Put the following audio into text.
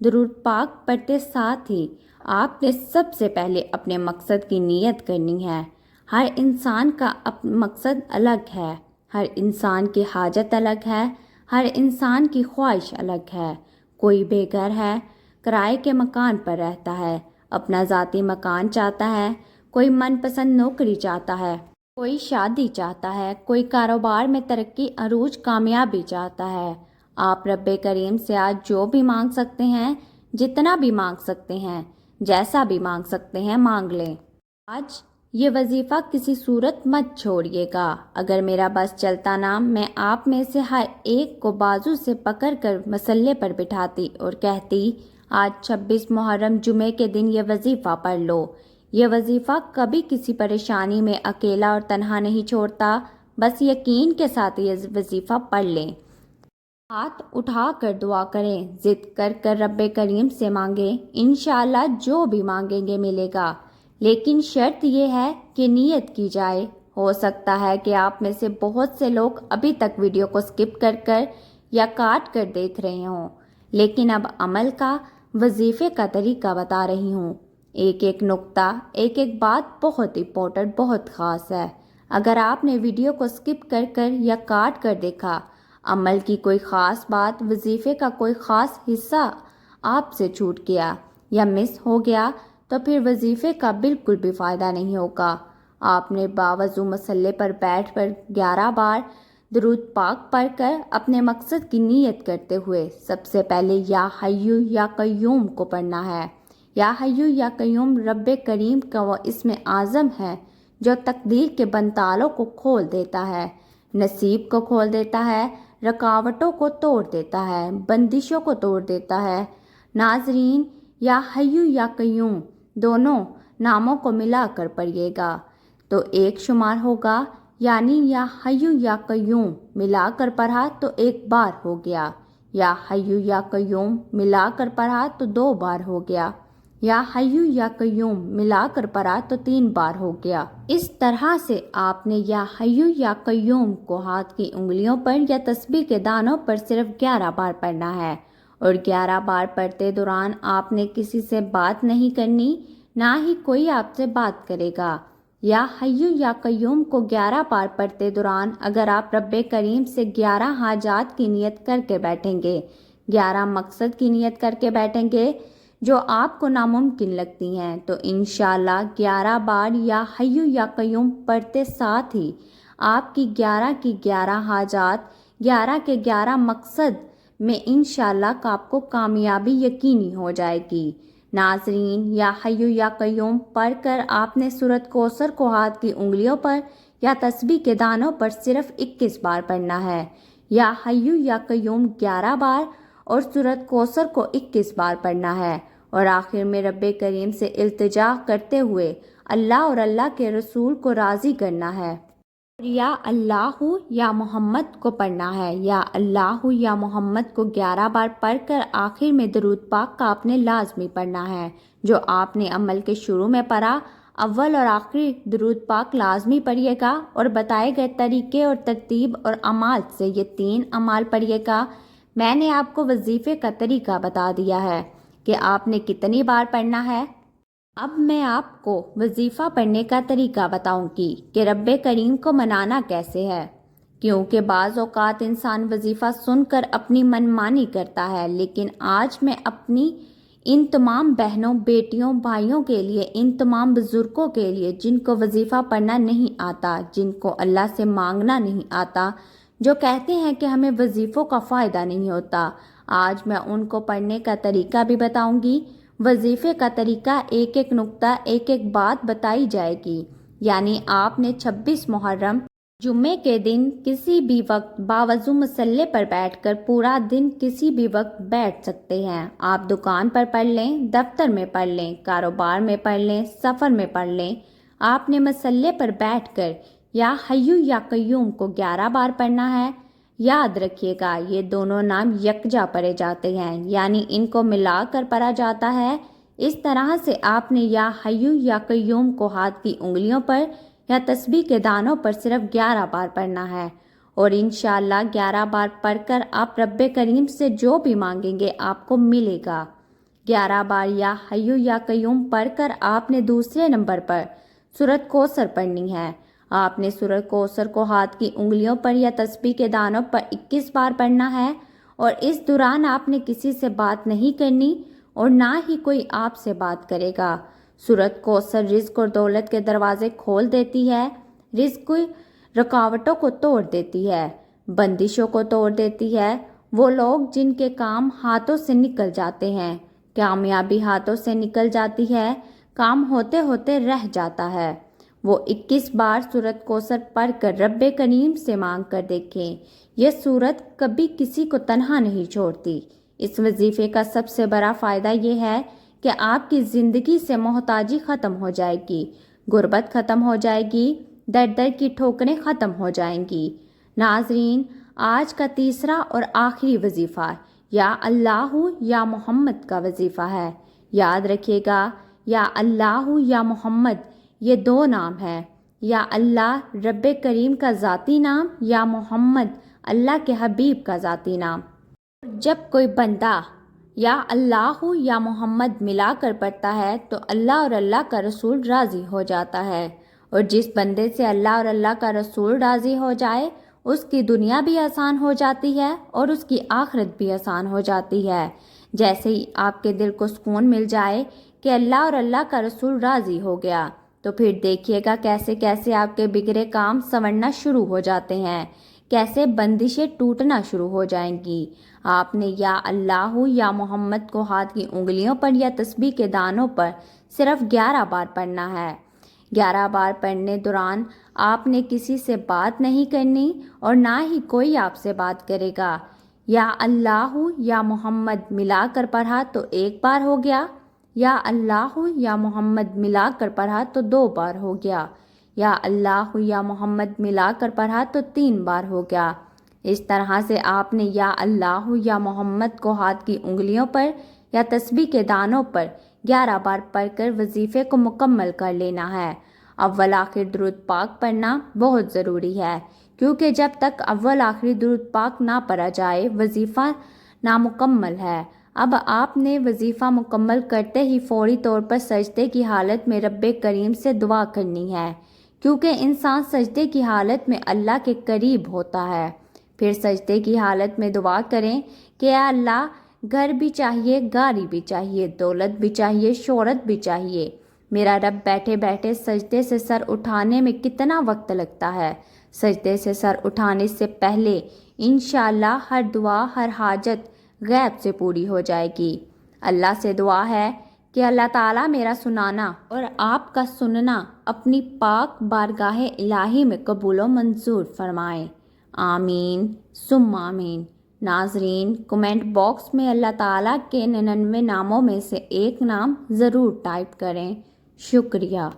درود پاک پڑھتے ساتھ ہی آپ نے سب سے پہلے اپنے مقصد کی نیت کرنی ہے۔ ہر انسان کا مقصد الگ ہے، ہر انسان کی حاجت الگ ہے، ہر انسان کی خواہش الگ ہے۔ کوئی بے گھر ہے، کرائے کے مکان پر رہتا ہے، اپنا ذاتی مکان چاہتا ہے، کوئی من پسند نوکری چاہتا ہے، کوئی شادی چاہتا ہے، کوئی کاروبار میں ترقی عروج کامیابی چاہتا ہے۔ آپ رب کریم سے آج جو بھی مانگ سکتے ہیں، جتنا بھی مانگ سکتے ہیں، جیسا بھی مانگ سکتے ہیں، مانگ لیں۔ آج یہ وظیفہ کسی صورت مت چھوڑیے گا۔ اگر میرا بس چلتا نا، میں آپ میں سے ہر ایک کو بازو سے پکڑ کر مسلے پر بٹھاتی اور کہتی، آج 26 محرم جمعے کے دن یہ وظیفہ پڑھ لو۔ یہ وظیفہ کبھی کسی پریشانی میں اکیلا اور تنہا نہیں چھوڑتا، بس یقین کے ساتھ یہ وظیفہ پڑھ لیں۔ ہاتھ اٹھا کر دعا کریں، ضد کر کر رب کریم سے مانگیں، انشاءاللہ جو بھی مانگیں گے ملے گا۔ لیکن شرط یہ ہے کہ نیت کی جائے۔ ہو سکتا ہے کہ آپ میں سے بہت سے لوگ ابھی تک ویڈیو کو سکپ کر کر یا کاٹ کر دیکھ رہے ہوں، لیکن اب عمل کا، وظیفے کا طریقہ بتا رہی ہوں۔ ایک ایک نقطہ، ایک ایک بات بہت امپورٹنٹ، بہت خاص ہے۔ اگر آپ نے ویڈیو کو سکپ کر کر یا کاٹ کر دیکھا، عمل کی کوئی خاص بات، وظیفے کا کوئی خاص حصہ آپ سے چھوٹ گیا یا مس ہو گیا، تو پھر وظیفے کا بالکل بھی فائدہ نہیں ہوگا۔ آپ نے باوضو مسلے پر بیٹھ کر 11 بار درود پاک پڑھ کر اپنے مقصد کی نیت کرتے ہوئے سب سے پہلے یا حیو یا قیوم کو پڑھنا ہے۔ یا حیو یا قیوم رب کریم کا وہ اسم اعظم ہے جو تقدیر کے بنتالوں کو کھول دیتا ہے، نصیب کو کھول دیتا ہے، رکاوٹوں کو توڑ دیتا ہے، بندشوں کو توڑ دیتا ہے۔ ناظرین، یا حیو یا قیوم دونوں ناموں کو ملا کر پڑھیے گا تو ایک شمار ہوگا، یعنی یا حیو یا قیوم ملا کر پڑھا تو 1 بار ہو گیا، یا حیو یا قیوم ملا کر پڑھا تو 2 بار ہو گیا، یا حیو یا قیوم ملا کر پڑھا تو 3 بار ہو گیا۔ اس طرح سے آپ نے یا حیو یا قیوم کو ہاتھ کی انگلیوں پر یا تسبیح کے دانوں پر صرف 11 بار پڑھنا ہے، اور 11 بار پڑھتے دوران آپ نے کسی سے بات نہیں کرنی، نہ ہی کوئی آپ سے بات کرے گا۔ یا حیو یا قیوم کو 11 بار پڑھتے دوران اگر آپ رب کریم سے 11 حاجات کی نیت کر کے بیٹھیں گے، 11 مقصد کی نیت کر کے بیٹھیں گے جو آپ کو ناممکن لگتی ہیں، تو انشاءاللہ 11 بار یا حیو یا قیوم پڑھتے ساتھ ہی آپ کی 11 کی 11 حاجات، 11 کے 11 مقصد میں انشاءاللہ آپ کو کامیابی یقینی ہو جائے گی۔ ناظرین، یا حیو یا قیوم پڑھ کر آپ نے سورۃ کوثر کو ہاتھ کی انگلیوں پر یا تسبیح کے دانوں پر صرف 21 بار پڑھنا ہے۔ یا حیو یا قیوم 11 بار اور سورۃ کوثر کو 21 بار پڑھنا ہے، اور آخر میں رب کریم سے التجا کرتے ہوئے اللہ اور اللہ کے رسول کو راضی کرنا ہے۔ یا اللہ یا محمد کو پڑھنا ہے۔ یا اللہ یا محمد کو 11 بار پڑھ کر آخر میں درود پاک کا آپ نے لازمی پڑھنا ہے، جو آپ نے عمل کے شروع میں پڑھا۔ اول اور آخری درود پاک لازمی پڑھیے گا، اور بتائے گئے طریقے اور ترتیب اور اعمال سے یہ 3 اعمال پڑھیے گا۔ میں نے آپ کو وظیفے کا طریقہ بتا دیا ہے کہ آپ نے کتنی بار پڑھنا ہے۔ اب میں آپ کو وظیفہ پڑھنے کا طریقہ بتاؤں گی کہ رب کریم کو منانا کیسے ہے، کیونکہ بعض اوقات انسان وظیفہ سن کر اپنی منمانی کرتا ہے، لیکن آج میں اپنی ان تمام بہنوں، بیٹیوں، بھائیوں کے لیے، ان تمام بزرگوں کے لیے جن کو وظیفہ پڑھنا نہیں آتا، جن کو اللہ سے مانگنا نہیں آتا، جو کہتے ہیں کہ ہمیں وظیفوں کا فائدہ نہیں ہوتا، آج میں ان کو پڑھنے کا طریقہ بھی بتاؤں گی۔ وظیفے کا طریقہ، ایک ایک نقطہ، ایک ایک بات بتائی جائے گی۔ یعنی آپ نے 26 محرم جمعے کے دن کسی بھی وقت باوضو مسلے پر بیٹھ کر پورا دن کسی بھی وقت بیٹھ سکتے ہیں۔ آپ دکان پر پڑھ لیں، دفتر میں پڑھ لیں، کاروبار میں پڑھ لیں، سفر میں پڑھ لیں۔ آپ نے مسلے پر بیٹھ کر یا حیو یا قیوم کو 11 بار پڑھنا ہے۔ یاد رکھیے گا، یہ دونوں نام یکجا پڑھے جاتے ہیں، یعنی ان کو ملا کر پڑھا جاتا ہے۔ اس طرح سے آپ نے یا حیو یا قیوم کو ہاتھ کی انگلیوں پر یا تسبیح کے دانوں پر صرف 11 بار پڑھنا ہے، اور انشاءاللہ 11 بار پڑھ کر آپ رب کریم سے جو بھی مانگیں گے آپ کو ملے گا۔ 11 بار یا حیو یا قیوم پڑھ کر آپ نے دوسرے نمبر پر سورۃ کوثر پڑھنی ہے۔ آپ نے سورۃ کوثر کو ہاتھ کی انگلیوں پر یا تسبیح کے دانوں پر 21 بار پڑھنا ہے، اور اس دوران آپ نے کسی سے بات نہیں کرنی اور نہ ہی کوئی آپ سے بات کرے گا۔ سورۃ کوثر رزق اور دولت کے دروازے کھول دیتی ہے، رزق کی رکاوٹوں کو توڑ دیتی ہے، بندشوں کو توڑ دیتی ہے۔ وہ لوگ جن کے کام ہاتھوں سے نکل جاتے ہیں، کامیابی ہاتھوں سے نکل جاتی ہے، کام ہوتے ہوتے رہ جاتا ہے، وہ 21 بار سورۃ کوثر پڑھ کر رب کریم سے مانگ کر دیکھیں۔ یہ سورت کبھی کسی کو تنہا نہیں چھوڑتی۔ اس وظیفے کا سب سے بڑا فائدہ یہ ہے کہ آپ کی زندگی سے محتاجی ختم ہو جائے گی، غربت ختم ہو جائے گی، در در کی ٹھوکریں ختم ہو جائیں گی۔ ناظرین، آج کا تیسرا اور آخری وظیفہ یا اللہ یا محمد کا وظیفہ ہے۔ یاد رکھیے گا، یا اللہ یا محمد یہ دو نام ہیں، یا اللہ رب کریم کا ذاتی نام، یا محمد اللہ کے حبیب کا ذاتی نام۔ جب کوئی بندہ یا اللہ یا محمد ملا کر پڑھتا ہے تو اللہ اور اللہ کا رسول راضی ہو جاتا ہے، اور جس بندے سے اللہ اور اللہ کا رسول راضی ہو جائے اس کی دنیا بھی آسان ہو جاتی ہے اور اس کی آخرت بھی آسان ہو جاتی ہے۔ جیسے ہی آپ کے دل کو سکون مل جائے کہ اللہ اور اللہ کا رسول راضی ہو گیا، تو پھر دیکھیے گا کیسے کیسے آپ کے بگڑے کام سنورنا شروع ہو جاتے ہیں، کیسے بندشیں ٹوٹنا شروع ہو جائیں گی۔ آپ نے یا اللہ یا محمد کو ہاتھ کی انگلیوں پر یا تسبیح کے دانوں پر صرف 11 بار پڑھنا ہے۔ 11 بار پڑھنے دوران آپ نے کسی سے بات نہیں کرنی اور نہ ہی کوئی آپ سے بات کرے گا۔ یا اللہ یا محمد ملا کر پڑھا تو 1 بار ہو گیا، یا اللہ یا محمد ملا کر پڑھا تو 2 بار ہو گیا، یا اللہ یا محمد ملا کر پڑھا تو 3 بار ہو گیا۔ اس طرح سے آپ نے یا اللہ یا محمد کو ہاتھ کی انگلیوں پر یا تسبیح کے دانوں پر 11 بار پڑھ کر وظیفے کو مکمل کر لینا ہے۔ اول آخر درود پاک پڑھنا بہت ضروری ہے، کیونکہ جب تک اول آخری درود پاک نہ پڑھا جائے وظیفہ نامکمل ہے۔ اب آپ نے وظیفہ مکمل کرتے ہی فوری طور پر سجدے کی حالت میں رب کریم سے دعا کرنی ہے، کیونکہ انسان سجدے کی حالت میں اللہ کے قریب ہوتا ہے۔ پھر سجدے کی حالت میں دعا کریں کہ اے اللہ، گھر بھی چاہیے، گاڑی بھی چاہیے، دولت بھی چاہیے، شہرت بھی چاہیے۔ میرا رب بیٹھے بیٹھے سجدے سے سر اٹھانے میں کتنا وقت لگتا ہے؟ سجدے سے سر اٹھانے سے پہلے انشاءاللہ ہر دعا، ہر حاجت غیب سے پوری ہو جائے گی۔ اللہ سے دعا ہے کہ اللہ تعالیٰ میرا سنانا اور آپ کا سننا اپنی پاک بارگاہ الہی میں قبول و منظور فرمائے۔ آمین ثم آمین۔ ناظرین، کمنٹ باکس میں اللہ تعالیٰ کے 99 ناموں میں سے ایک نام ضرور ٹائپ کریں۔ شکریہ۔